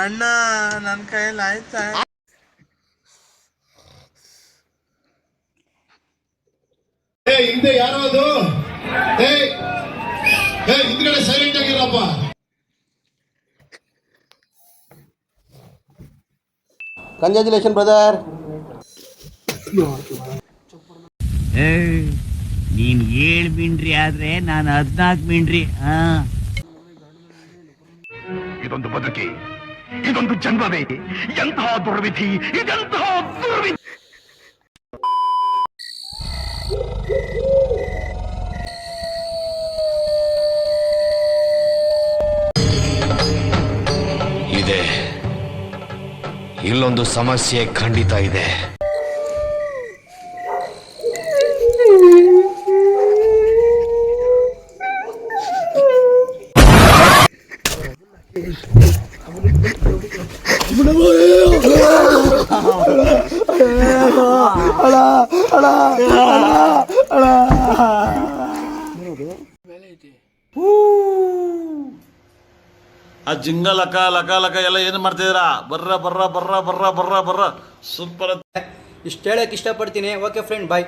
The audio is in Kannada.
ಅಣ್ಣ ನನ್ನ ಕೈಯಲ್ಲಿ ಆಯ್ತಾ? ಹಿಂದೆ ಯಾರೋ ಅದು ಹಿಂದ್ಗಡೆ ಸೈಲೆಂಟ್ ಆಗಿರಪ್ಪ. Congratulation brother. ನೀನ್ 7 ಮಿಂಡ್ರಿ ಆದ್ರೆ ನಾನು 14 ಮಿಂಡ್ರಿ. ಇದೊಂದು ಬದುಕಿ, ಇದೊಂದು ಜನ್ಮವೇ, ಎಂತಹ ದುರ್ವಿಧಿ, ಇದೆಂತಹ ದುರ್ವಿಧಿ. ಇದೆ, ಇಲ್ಲೊಂದು ಸಮಸ್ಯೆ ಖಂಡಿತ ಇದೆ. ಆ ಜಿಂಗ ಲಕ ಲಕ ಲಕ ಎಲ್ಲ ಏನು ಮಾಡ್ತಿದ್ದೀರಾ? ಬರ್ರ ಬರ್ರ ಬರ್ರ ಬರ್ರ ಬರ್ರ ಬರ್ರ ಸೂಪರ್. ಇಷ್ಟು ಹೇಳಕ್ಕೆ ಇಷ್ಟಪಡ್ತೀನಿ. ಓಕೆ ಫ್ರೆಂಡ್, ಬಾಯ್.